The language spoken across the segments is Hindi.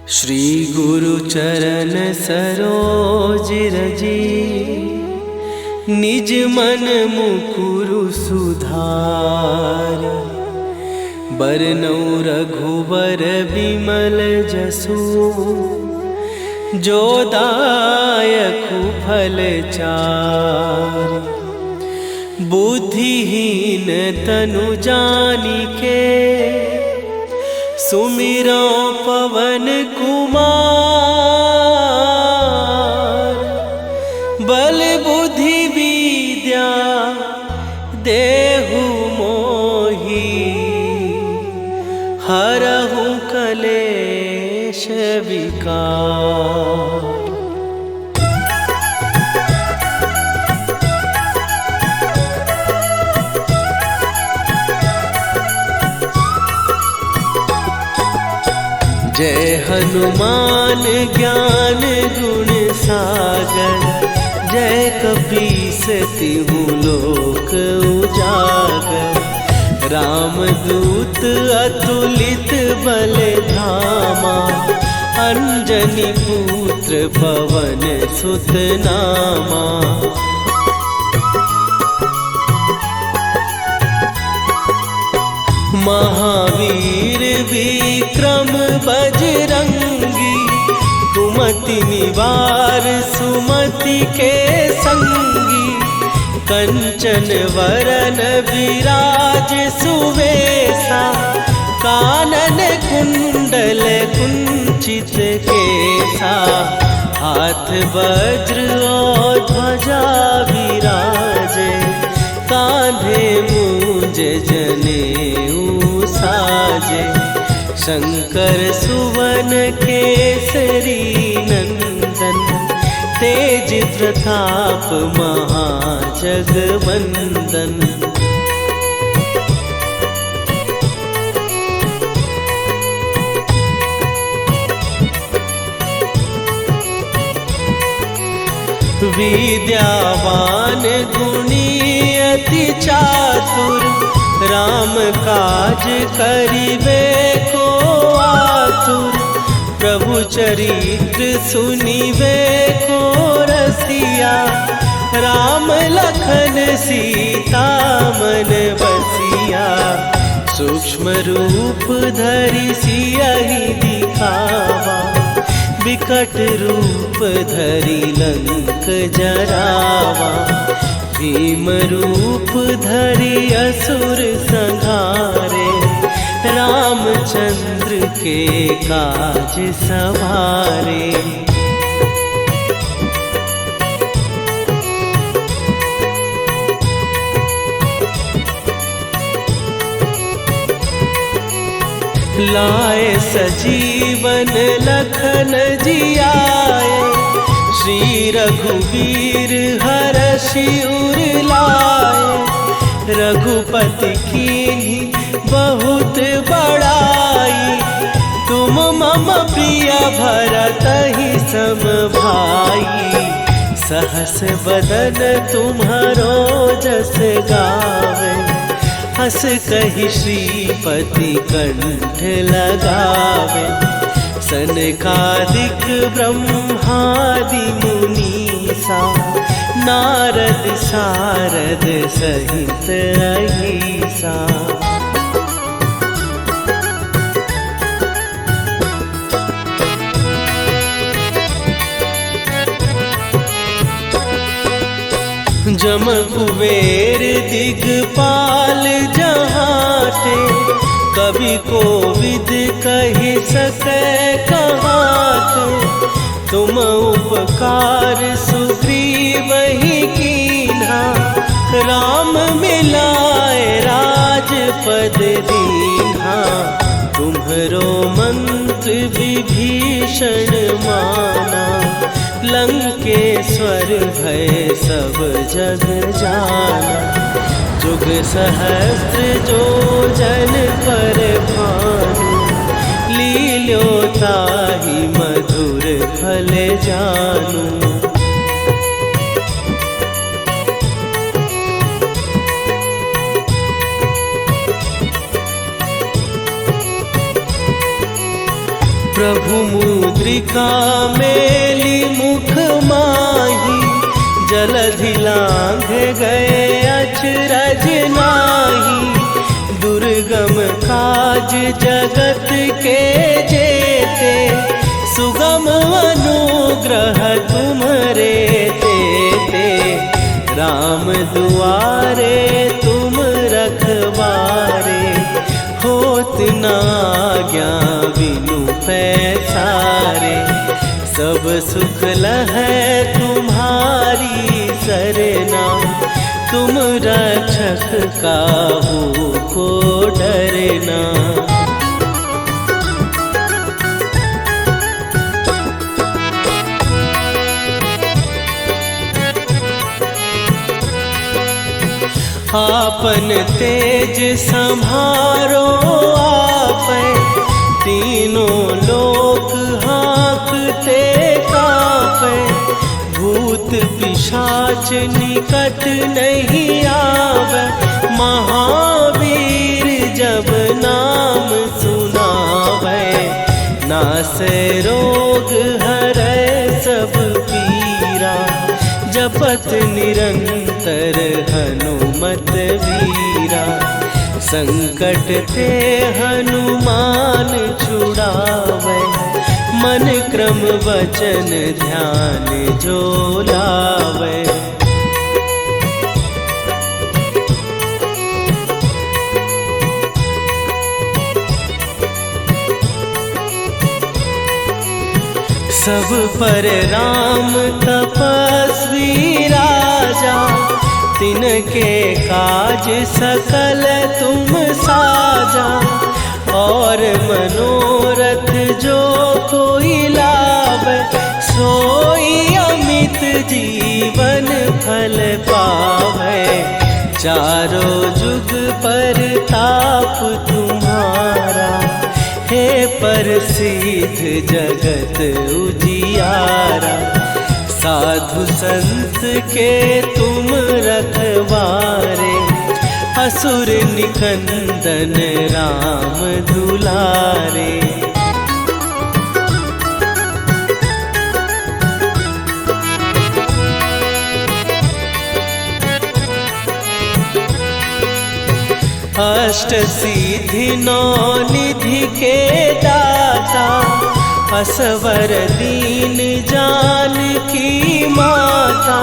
श्री गुरु चरण सरोज रजी, निज मन मुकुरु सुधार। बरनौ रघुबर बिमल जसु, जो दायकु फल चार। बुद्धिहीन तनु जानिके, सुमिरो पवन कुमार। बल बुद्धि विद्या देहु मोहि, हरहु कलेश विकार। जय हनुमान ज्ञान गुण सागर, जय कपीस तिहु लोक उजागर। रामदूत अतुलित बल धामा, अंजनी पुत्र पवन सुत नामा। महावीर विक्रम बजरंगी, कुमति निवार सुमति के संगी। कंचन वरन विराज सुवेशा, कानन कुंडल कुंचित केसा। हाथ वज्र और ध्वजा विराजे, कांधे मूंज जनेऊ साजे। शंकर सुवन केसरी नंदन, तेज प्रताप महाजगवंदन। विद्यावान गुणी अति चातुर, राम काज करिबे को आतुर। प्रभु चरित्र सुनिबे को रसिया, राम लखन सीता मन बसिया। सूक्ष्म रूप धरि सियहि दिखावा, विकट रूप धरि लंक जरावा। भीम रूप धरि असुर संहारे, रामचंद्र के काज सवारे। लाए सजीवन लखन जियाए, श्री रघुवीर हरषि उर लाए। रघुपति कीन्ही बहुत बड़ाई, तुम मम प्रिय भरतहि सम भाई। सहस बदन तुम्हारो जस गावे, हस कहि श्रीपति कंठ लगावे। सनकादिक ब्रह्मादि मुनीसा, नारद सारद सहित अहिसा। जम कुबेर दिगपाल जहाते, कवि कोविद कहि सकै कहाते। तुम उपकार सुग्रीवहि कीन्हा, राम मिलाए राजपद दीन्हा। तुम्हरो मंत्र विभीषण माना, लंकेश्वर भय सब जग जाना। जुग सहस्त्र जो जन पर भानु, लील्यो ताहि मधुर फल जानू। प्रभु मुद्रिका मेली मुख माही, जलधि लांघ गए अचरज नाही। दुर्गम काज जगत के जेते, सुगम अनुग्रह तुम्हरे तेते। राम दुआरे तुम रखवारे, होत न आज्ञा बिनु पैसारे। सब सुख लहै तुम्हारी सरना, तुम रक्षक काहू को डरना। आपन तेज संभारो आपै, तीनों लोक हाँकते कांपै। भूत पिशाच निकट नहीं आवे, महावीर जब नाम सुनावे। नासै रोग हरै सब पीरा, जपत निरंतर हनुमत वीरा। संकट ते हनुमान छुड़ावे, मन क्रम वचन ध्यान जो लावे। सब पर राम तपस्वी राजा, तिनके काज सकल तुम साजा। और मनोरथ जो कोई लावे, सोई अमित जीवन फल पावे। चारों जुग पर ताप तुम्हारा, हे प्रसिद्ध जगत उजियारा। साधु संत के तुम रखवारे, असुर निकंदन राम दुलारे। अष्ट सिद्धि नौ निधि के दाता, असवर दीन जानकी माता।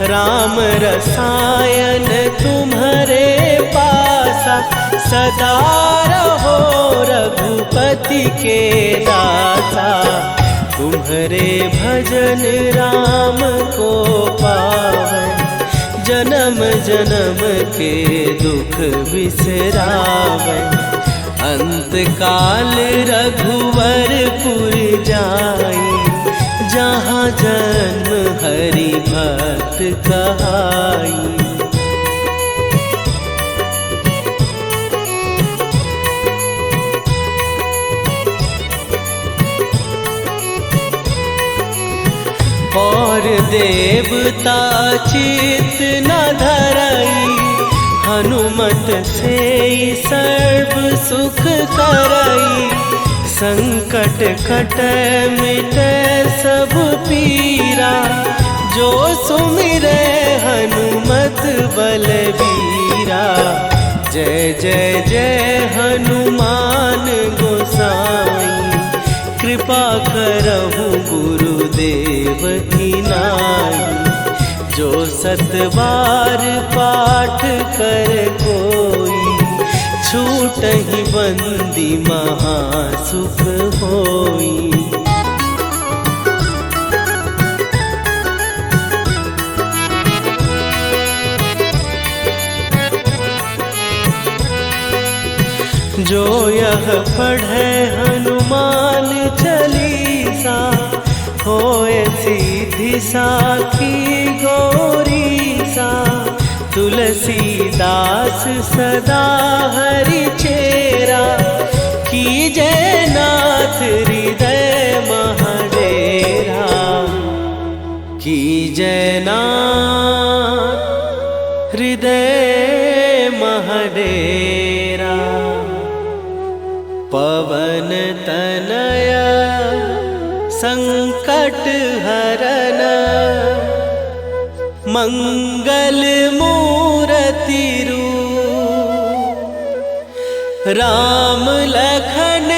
राम रसायन तुम्हारे पासा, सदा रहो रघुपति के दासा। तुम्हारे भजन राम को पावै, जन्म जन्म के दुख बिसरावै। अंत काल रघुवरपुर जाई, जहाँ जन्म हरि भक्त कहाई। और देवता चित न धरई, हनुमत से सर्व सुख करई। संकट कटै मिटै सब पीरा, जो सुमिरै हनुमत बलबीरा। जय जय जय हनुमान गोसाई, कृपा करहु गुरुदेव की नाई। जो सत बार पाठ कर कोई, छूटहि बंदी महासुख होई। जो यह पढ़े हनुमान चालीसा, होए सीधी साखी गौरीसा। तुलसीदास सदा हरि चेरा, कीजय नाथ हृदय महडेरा। कीजय नाथ हृदय महडेरा। पवन तनय शरण मंगल मूर्ति रूप राम लखन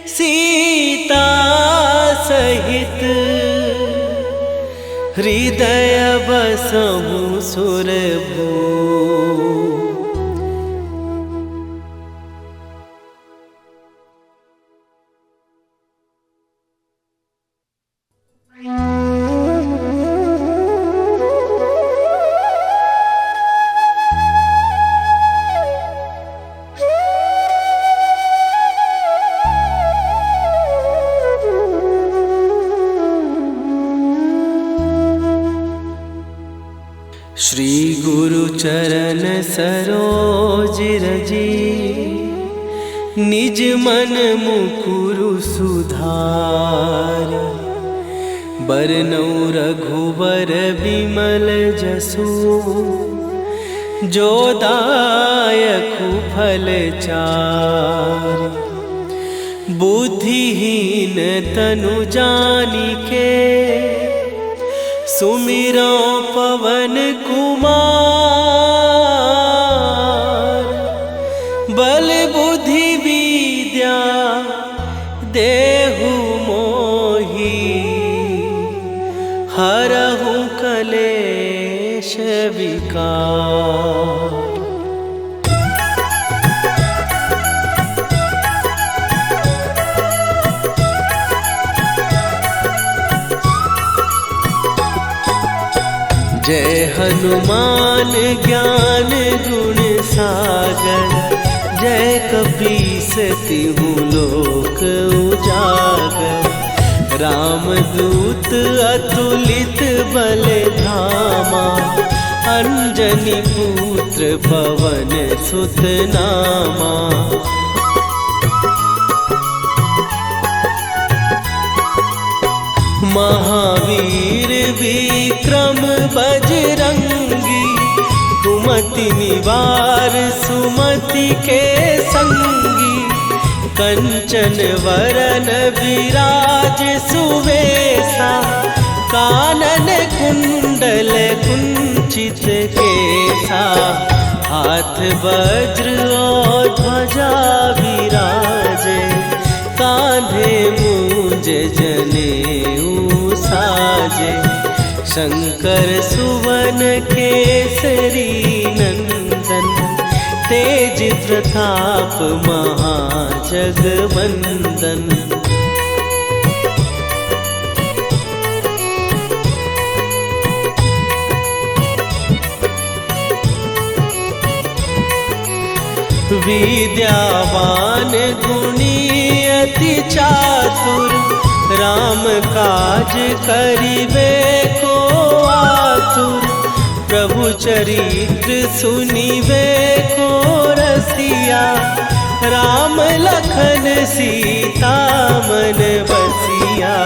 सीता सहित हृदय बसहु सुरभू। श्री गुरु चरण सरोज रजी निज मन मुकुरु सुधार। बरनौ रघुबर बिमल जसु जो दायकु फल चार। बुद्धिहीन तनु जानिके सुमिरो पवन कुमार। बल बुद्धि विद्या देहु मोहि हरहु कलेश विकार। जय हनुमान ज्ञान गुण सागर। जय कपीस तिहु लोक उजागर। रामदूत अतुलित बल धामा। अंजनी पुत्र पवन सुत नामा। महावीर विक्रम बजरंगी। कुमति निवार सुमति के संगी। कंचन वरन विराज सुवेशा। कानन कुंडल कुंचित केसा। हाथ वज्र और ध्वजा विराजे। कांधे मूंज जनेऊ साजे। शंकर सुवन केसरी नंदन। तेज प्रताप महाजगवंदन। विद्यावान गुणी अति चातुर। राम काज करिबे को आतुर। प्रभु चरित्र सुनिबे को रसिया। राम लखन सीता मन बसिया।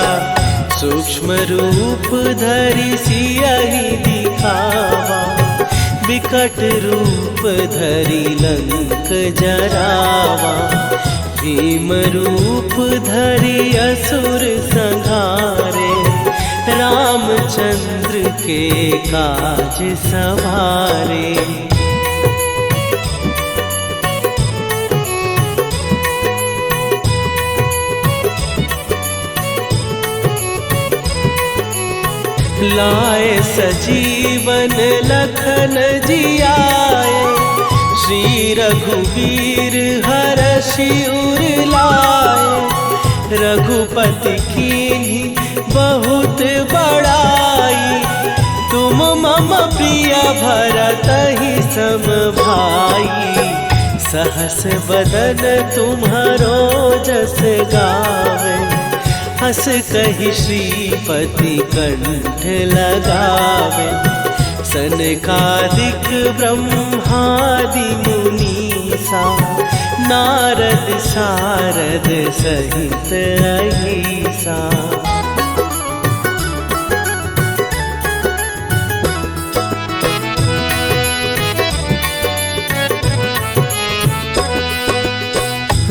सूक्ष्म रूप धरि सियहि दिखावा। विकट रूप धरि लंक जरावा। भीम रूप धरि असुर संहारे। रामचंद्र के काज सवारे। लाए सजीवन लखन जियाए। श्री रघुवीर हरषि उर लाए। रघुपति कीन्ही बहुत बड़ाई। तुम मम प्रिय भरतहि सम भाई। सहस बदन तुम्हारो जस गावे। हस कहि श्रीपति कंठ लगावे। सनकादिक ब्रह्मादि मुनीसा। नारद सारद सहित अहिसा।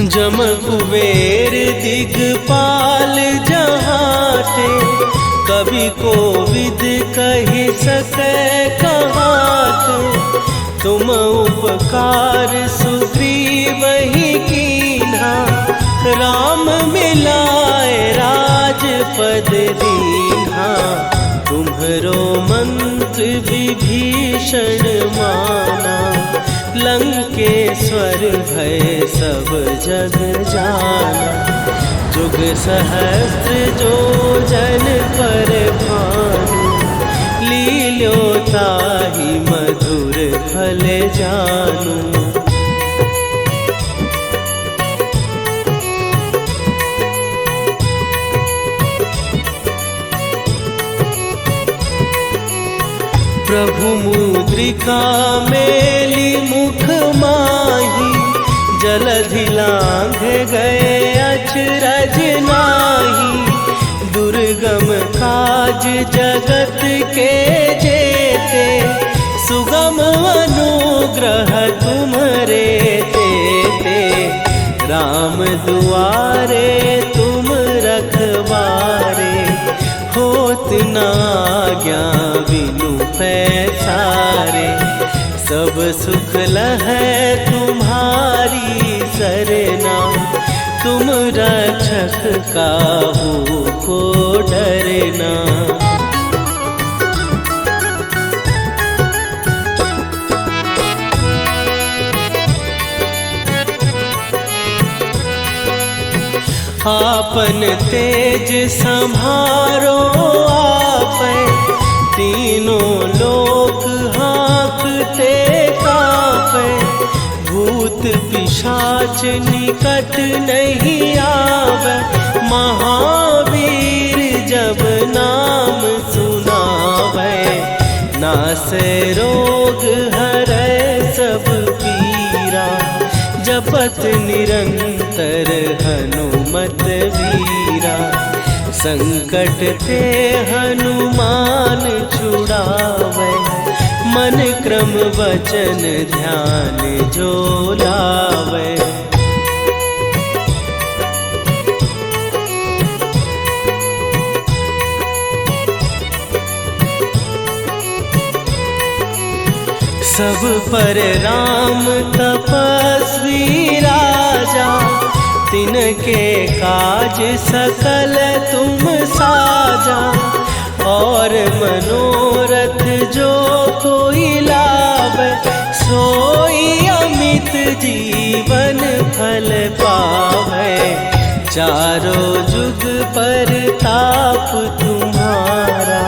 जम कुबेर दिगपाल जहाते, कवि कोविद कहि सकै कहाते। तुम उपकार सुग्रीव ही कीन्हा, राम मिलाए राजपद दीन्हा। तुम्हरो मंत्र विभीषण माना, लंकेश्वर भय सब जग जाना। जुग सहस्त्र जो जन पर भानु, लील्यो ताहि मधुर फल जानू। प्रभु मुद्रिका मेली मुख माही, जलधि लांघ गए अचरज नाही। दुर्गम काज जगत के जेते, सुगम अनुग्रह तुम्हरे तेते। राम दुआरे तुम रखवारे, होत न आज्ञा बिनु पैसारे। सब सुख लहै तुम्हारी सरना, तुम रक्षक काहू को डरना। आपन तेज सम्हारो आपै, तीनों लोक हाँकते कांपै। भूत पिशाच निकट नहीं आवे, महावीर जब नाम सुनावे। नासै रोग हरै सब पीरा, जपत निरंतर हनुमत वीरा। संकट ते हनुमान छुड़ावे, मन क्रम वचन ध्यान जो लावे। सब पर राम तपस्वी राजा, तिनके काज सकल तुम साजा। और मनोरथ जो कोई लावे, सोई अमित जीवन फल पावे। चारों जुग पर ताप तुम्हारा,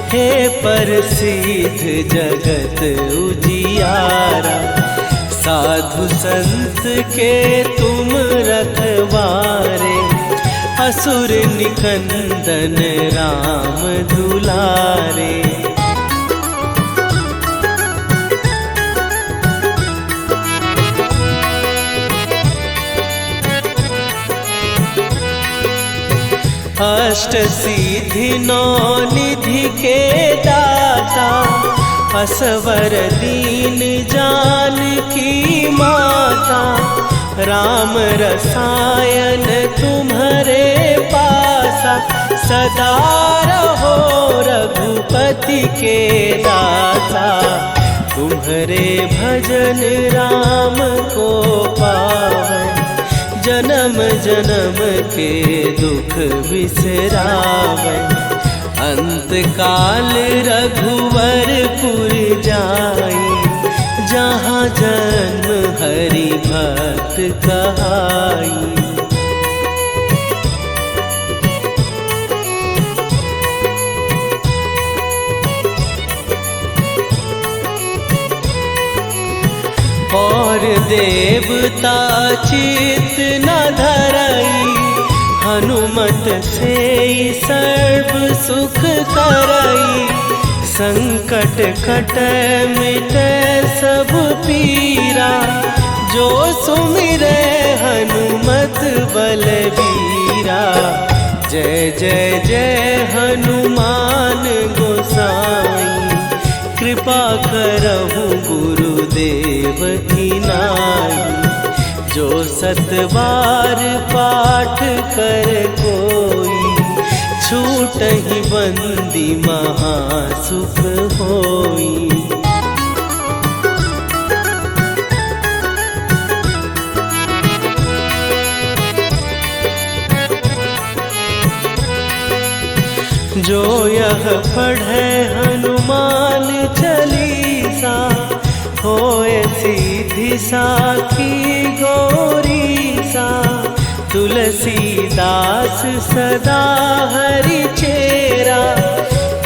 हे प्रसिद्ध जगत उजियारा। साधु संत के तुम रखवारे, असुर निकंदन राम दुलारे। अष्ट सिद्धि नौ निधि के दाता, असवर दीन जानकी माता। राम रसायन तुम्हारे पासा, सदा रहो रघुपति के दासा। तुम्हारे भजन राम को पावै, जन्म जन्म के दुख बिसरावै। अंत काल रघुवरपुर जाई, जहाँ जन्म हरि भक्त कहाई। और देवता चित न धरई, हनुमत से सर्व सुख करई। संकट कटै मिटै सब पीरा, जो सुमिरै हनुमत बलबीरा। जय जय जय हनुमान गोसाई, कृपा करहु गुरुदेव की नाई। जो सतबार पाठ कर कोई, छूटहि बंदी महासुख होई। जो यह पढ़े हनुमान चालीसा, होए सीधी साखी गौरीसा। तुलसीदास सदा हरि चेरा,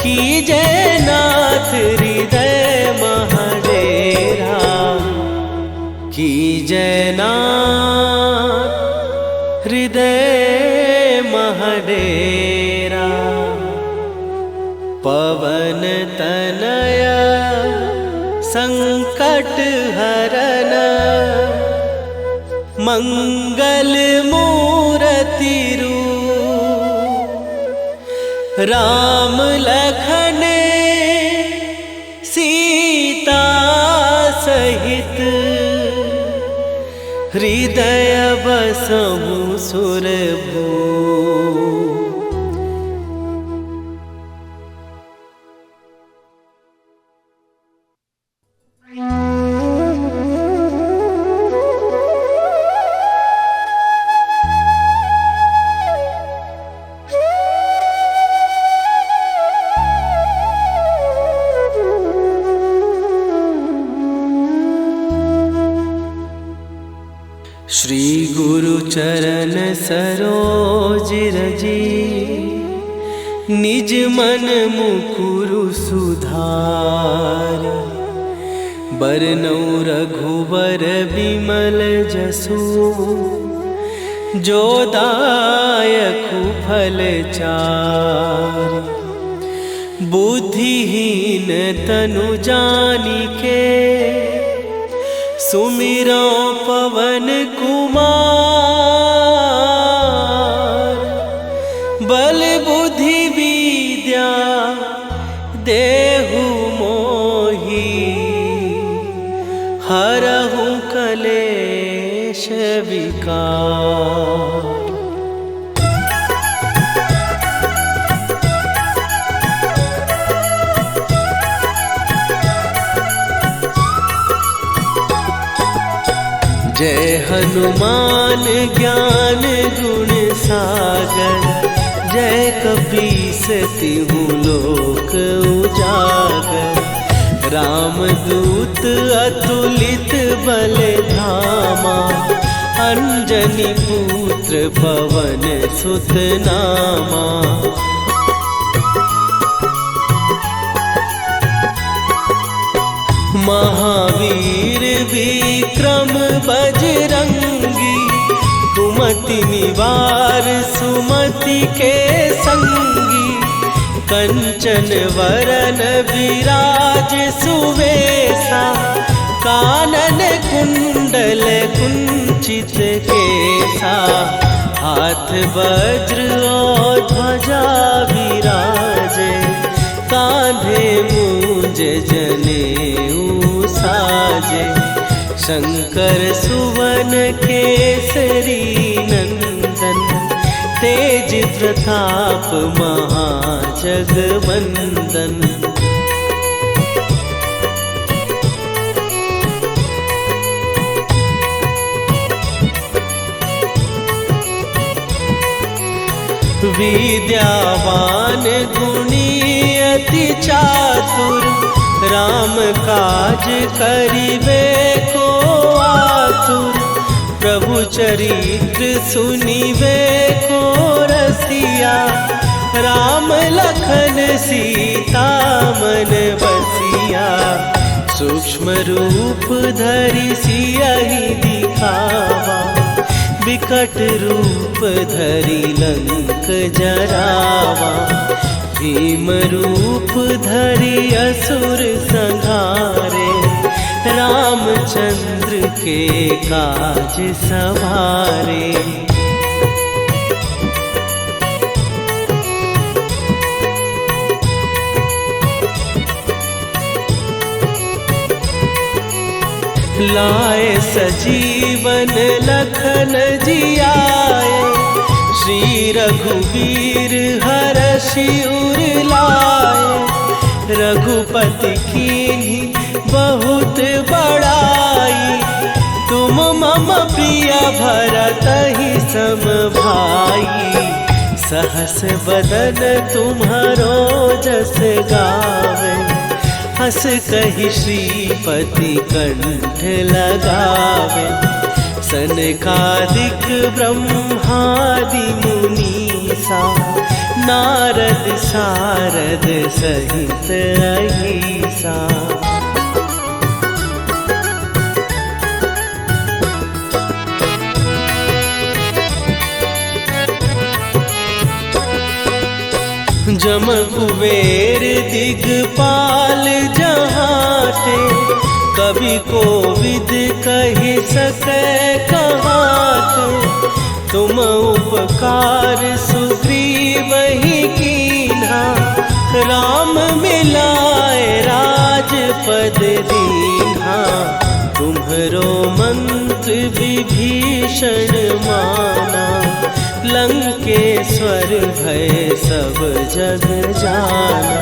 कीजय नाथ हृदय महडेरा। कीजय नाथ हृदय महडेरा। पवन तनया संकट हरन, मंगल मूर्ति रूप। राम लखन सीता सहित, हृदय बसहु सुरभूप। श्री गुरु चरण सरोज रजी, निज मन मुकुरु सुधार। बरनउँ रघुबर बिमल जसु, जो दायकु फल चारि। बुद्धिहीन तनु जानिके, सुमिरो पवन कुमार। बल बुद्धि विद्या देहु मोहि, हरहु कलेश विकार। जय हनुमान ज्ञान गुण सागर, जय कपीस तिहु लोक उजागर। रामदूत अतुलित बल धामा, अंजनी पुत्र पवन सुत नामा। महावीर विक्रम बजरंगी, कुमति निवार सुमति के संगी। कंचन वरन विराज सुवेशा, कानन कुंडल कुंचित केसा। हाथ वज्र और ध्वजा विराजे, कांधे मूंज जनेऊ साजे। शंकर सुवन केसरी नंदन, तेज प्रताप महाजगवंदन। विद्यावान गुणी अति चातुर, राम काज करिबे को आतुर। प्रभु चरित्र सुनिबे को रसिया, राम लखन सीता मन बसिया। सूक्ष्म रूप धरि सियहि दिखावा, विकट रूप धरि लंक जरावा। भीम रूप धरि असुर संहारे, रामचंद्र के काज सवारे। लाए सजीवन लखन जियाए, श्री रघुवीर हरषि उर लाए। रघुपति कीन्ही बहुत बड़ाई, तुम मम प्रिय भरतहि सम भाई। सहस बदन तुम्हारो जस गावे, हस कहि श्रीपति कंठ लगावे। सनकादिक ब्रह्मादि मुनीसा, नारद सारद सहित अहिसा। जम कुबेर दिगपाल जहाते, कवि कोविद कहि सकै कहाते। तुम उपकार सुग्रीवहि कीन्हा, राम मिलाए राजपद दीन्हा। तुम्हरो मंत्र विभीषण माना, लंकेश्वर भय सब जग जाना।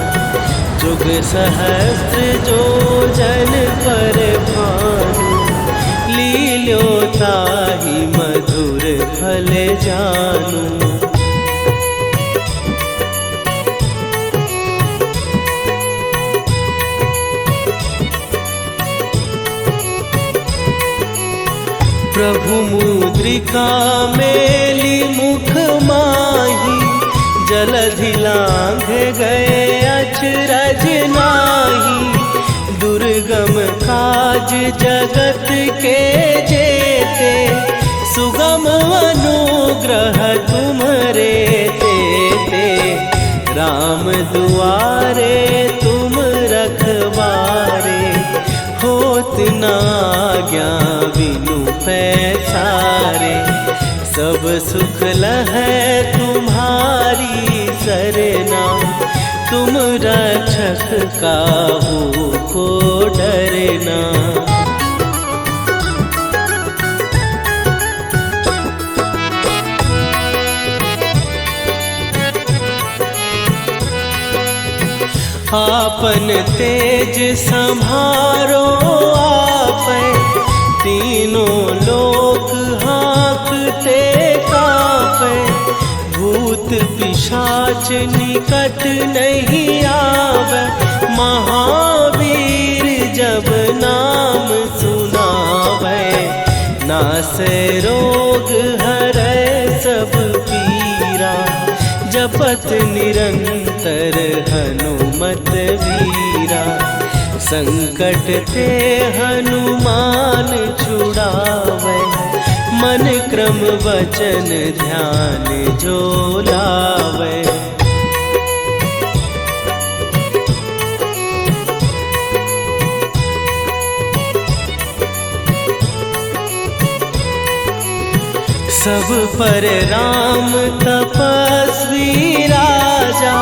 जुग सहस्त्र जो जन पर भानु, लील्यो ताहि मधुर फल जानू। प्रभु मुद्रिका मेली मुख माही, जलधि लांघ गए अचरज नाही। दुर्गम काज जगत के जेते, सुगम अनुग्रह तुम्हरे तेते। राम दुआरे तुम रखवारे, होत न आज्ञा बिनु पैसारे। सब सुख लहै तुम्हारी सरना, तुम रक्षक काहू को डरना। आपन तेज सम्हारो आपै, तीनों लोक हाँकते कांपै। भूत पिशाच निकट नहीं आवे, महावीर जब नाम सुनावे। नासै रोग हरै सब पीरा, जपत निरंतर हनुमत वीरा। संकट ते हनुमान छुड़ावे, मन क्रम वचन ध्यान जो लावे। सब पर राम तपस्वी राजा,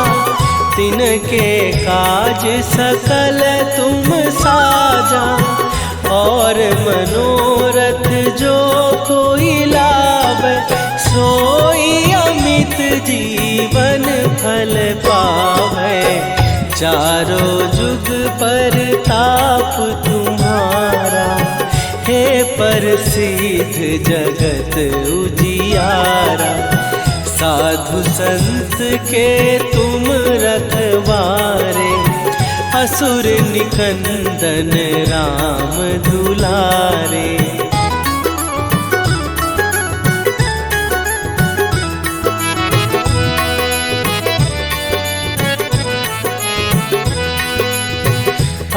तिनके काज सकल तुम साजा। और मनोरथ जो कोई लावे, सोई अमित जीवन फल पावे। चारों जुग पर ताप तुम्हारा, हे प्रसिद्ध जगत उजियारा। साधु संत के तुम रखवारे, असुर निकंदन राम दुलारे।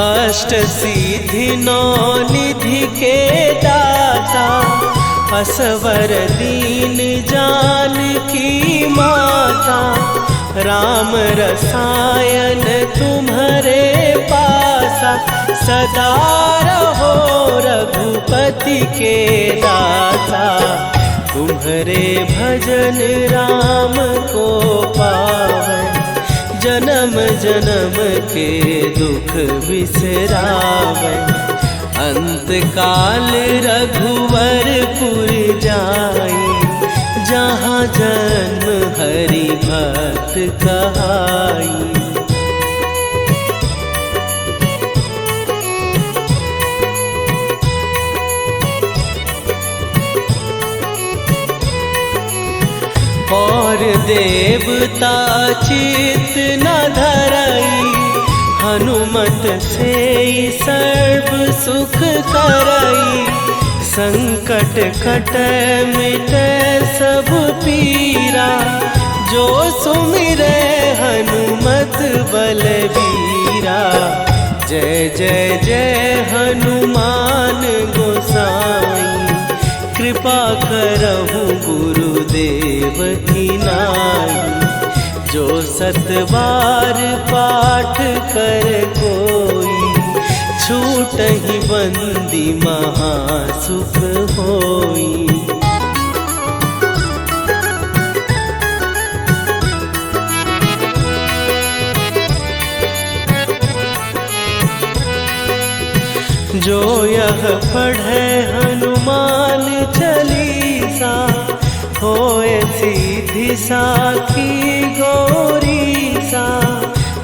अष्ट सिद्धि नौ निधि के दाता, असवर दीन जानकी माता। राम रसायन तुम्हारे पासा, सदा रहो रघुपति के दासा। तुम्हारे भजन राम को पावे, जन्म जन्म के दुख बिसरावे। अंत काल रघुवरपुर जाई, जहाँ जन्म हरि भक्त कहाई। और देवता चित न धरई, हनुमत से सर्व सुख करई। संकट कट मिटे सब पीरा, जो सुमिरे हनुमत बलबीरा। जय जय जय हनुमान गोसाई, कृपा करहु गुरुदेव की नाई। जो सत बार पाठ कर कोई, छूटहि बंदी महासुख होई। जो यह पढ़े हनुमान चालीसा, होए सीधी साखी गौरीसा।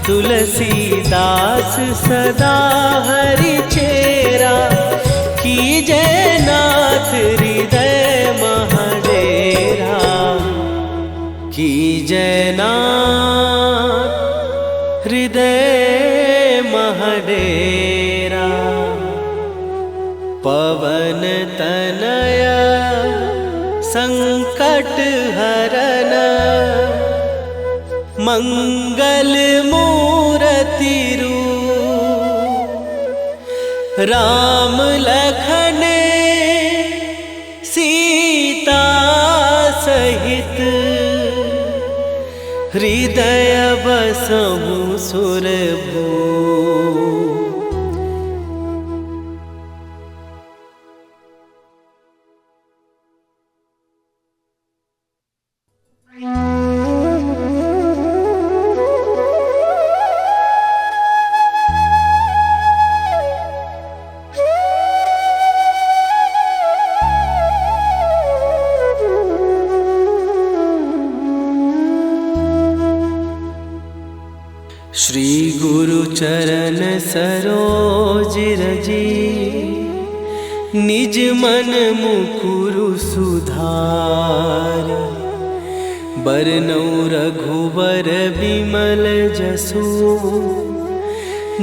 तुलसीदास सदा हरि चेरा, कीजय नाथ हृदय महडेरा। कीजय नाथ हृदय महडेरा। पवन तनय संकट हरन, मंगल मूरति रूप। राम लखन सीता सहित, हृदय बसहु सुरभूप। श्री गुरु चरण सरोज रजी, निज मन मुकुरु सुधार। बरनउँ रघुवर बिमल जसु,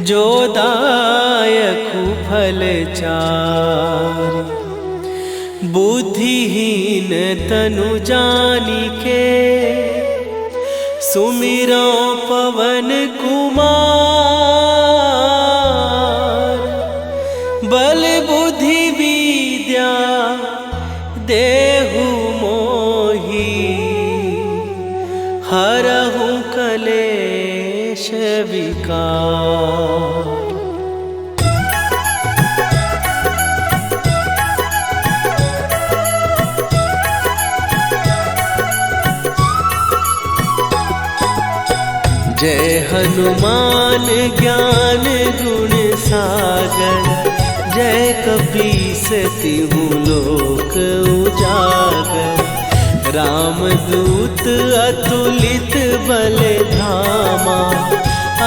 जो दायकु फल चारि। बुद्धिहीन तनु जानिके, सुमिरो पवन कुमार। बल बुद्धि विद्या देहु मोहि, हरहु कलेश विकार। जय हनुमान ज्ञान गुण सागर, जय कपीस तिहु लोक उजागर। रामदूत अतुलित बल धामा,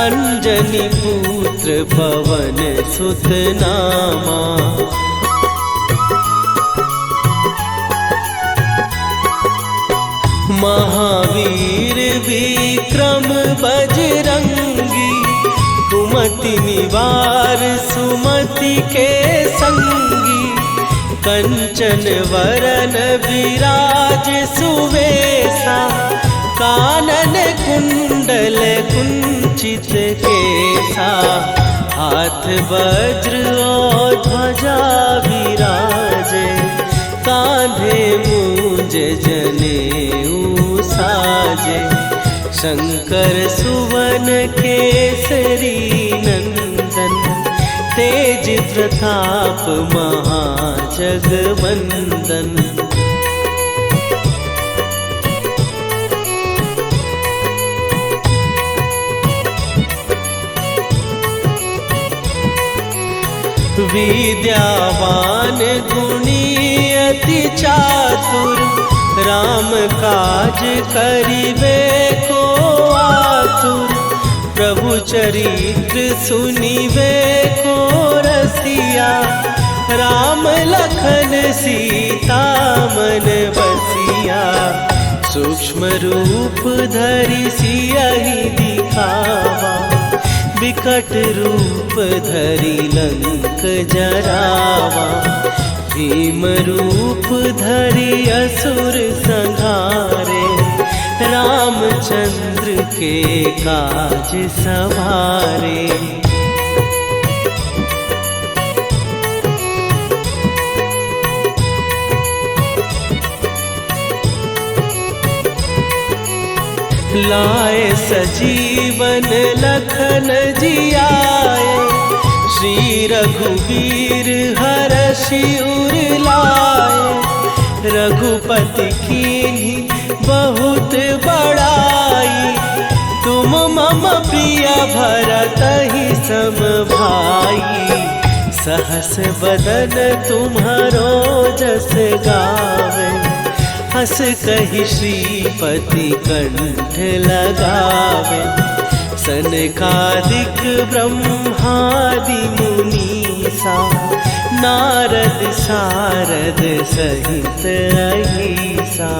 अंजनी पुत्र पवन सुत नामा। महावीर विक्रम बजरंगी, कुमति निवार सुमति के संगी। कंचन वरन विराज सुवेशा, कानन कुंडल कुंचित केसा। हाथ वज्र और ध्वजा विराजे, कांधे मूंज जनेऊ साजे। शंकर सुवन केसरी नंदन, तेज प्रताप महाजगवंदन। विद्यावान गुणी अति चातुर, राम काज करिबे को आतुर। प्रभु चरित्र सुनिबे को रसिया, राम लखन सीता मन बसिया। सूक्ष्म रूप धरि सियहि दिखावा, विकट रूप धरि लंक जरावा। भीम रूप धरि असुर संहारे, रामचंद्र के काज सवारे। लाए सजीवन लखन जियाए, श्री रघुवीर हरषि उर लाए। रघुपति कीन्ही बहुत बड़ाई, तुम मम प्रिय भरतहि सम भाई। सहस बदन तुम्हारो जस गावे, हस कहि श्रीपति कंठ लगावे। सनकादिक ब्रह्मादि मुनीसा, नारद सारद सहित अहिसा।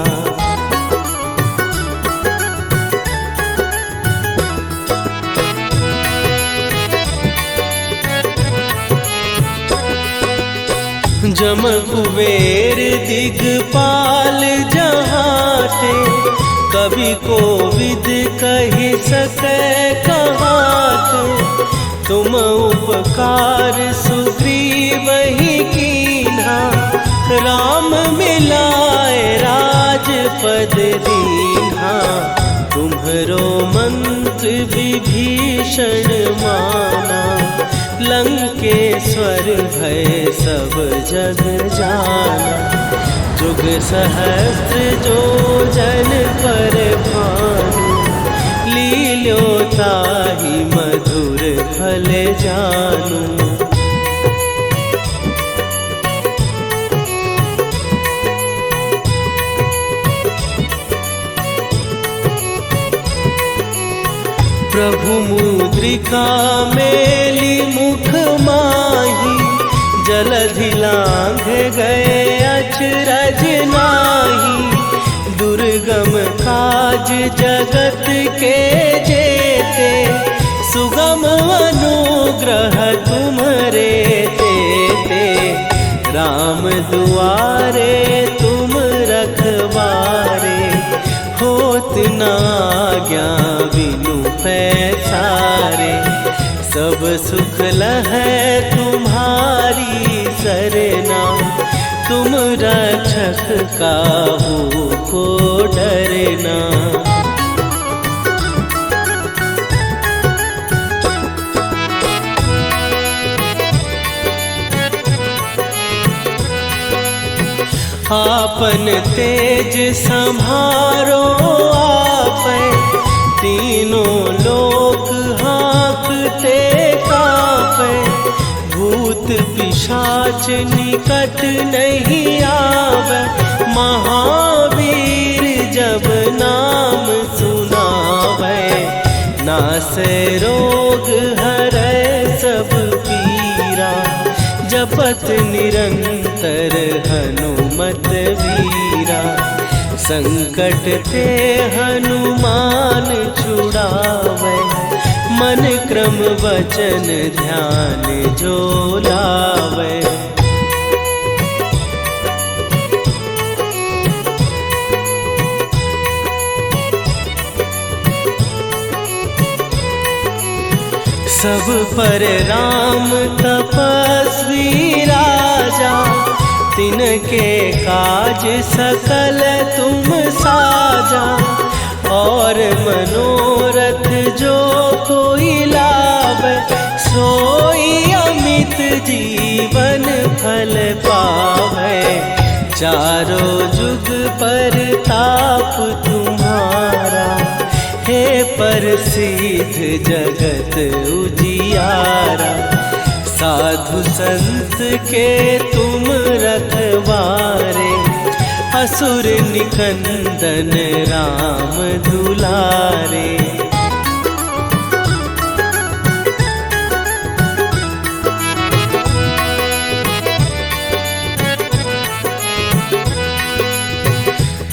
जम कुबेर दिगपाल जहाते, कवि कोविद कहि सकै कहाते। तुम उपकार सुग्रीवहि कीन्हा, राम मिलाए राजपद दीन्हा। तुम्हरो मंत्र विभीषण माना, लंकेश्वर भय सब जग जाना। जुग सहस्त्र जो जन पर भानु, लील्यो ताहि मधुर फल जानू। प्रभु मुद्रिका मेली मुख माही, जलधि लांघ गए अचरज नाही। दुर्गम काज जगत के जेते, सुगम अनुग्रह तुम्हरे तेते। राम दुआरे तुम रखवारे, होत न आज्ञा बिनु पैसारे। सब सुख लहै तुम्हारी सरना, तुम रक्षक काहू को डरना। आपन तेज संभारो आपै, तीनों लोक हाँकते कांपै। भूत पिशाच निकट नहीं आवे, महावीर जब नाम सुनावे। नासै रोग हरै सब पीरा, जपत निरंतर हनुमत वीरा। संकट ते हनुमान छुड़ावे, मन क्रम वचन ध्यान जो लावे। सब पर राम तपस्वी राजा, तिनके काज सकल तुम साजा। और मनोरथ जो कोई लावे, सोई अमित जीवन फल पावे। चारों जुग पर ताप तुम्हारा, हे प्रसिद्ध जगत उजियारा। साधु संत के तुम रखवारे, असुर निकंदन राम दुलारे।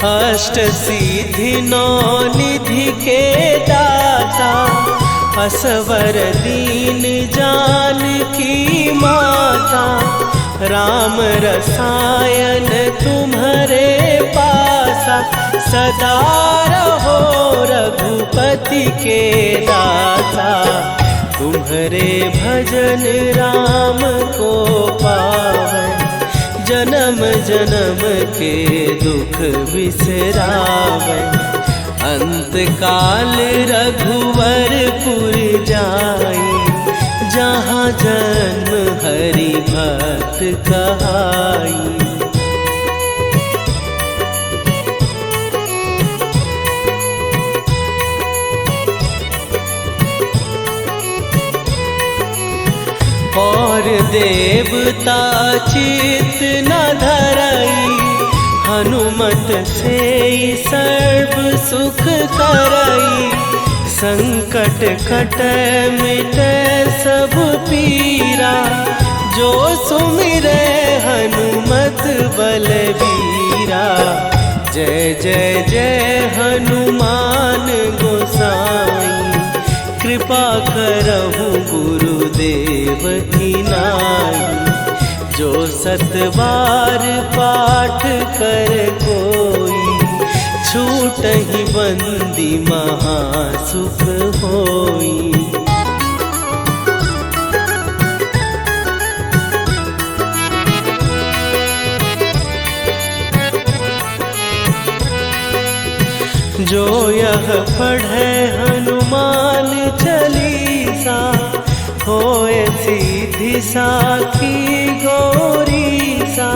अष्ट सिद्धि नौ निधि के दाता, असवर दीन जानकी माता। राम रसायन तुम्हारे पासा, सदा रहो रघुपति के दाता। तुम्हारे भजन राम को पावन, जन्म जन्म के दुख बिसरावे। अंत काल रघुवरपुर जाई, जहाँ जन्म हरि भक्त कहाई। और देवता चित न धरई, हनुमत से सर्व सुख करई। संकट कट मिट सब पीरा, जो सुमिरै हनुमत बलबीरा। जय जय जय हनुमान गोसाई, कृपा करहु गुरुदेव की नाई। जो सतबार पाठ कर कोई, छूटहि बंदी महासुख होई। जो यह पढ़े हनुमान चालीसा, होए सीधी साखी गौरीसा।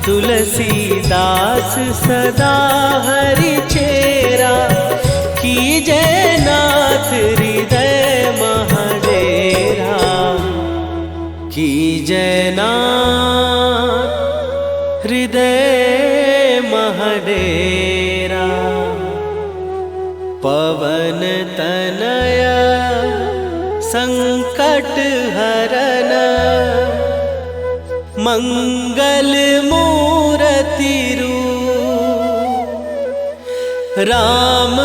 तुलसीदास सदा हरि चेरा, कीजय नाथ हृदय महडेरा। कीजय नाथ हृदय महडेरा। पवन तनया संकट हरन, मंगल मूरति रूप राम।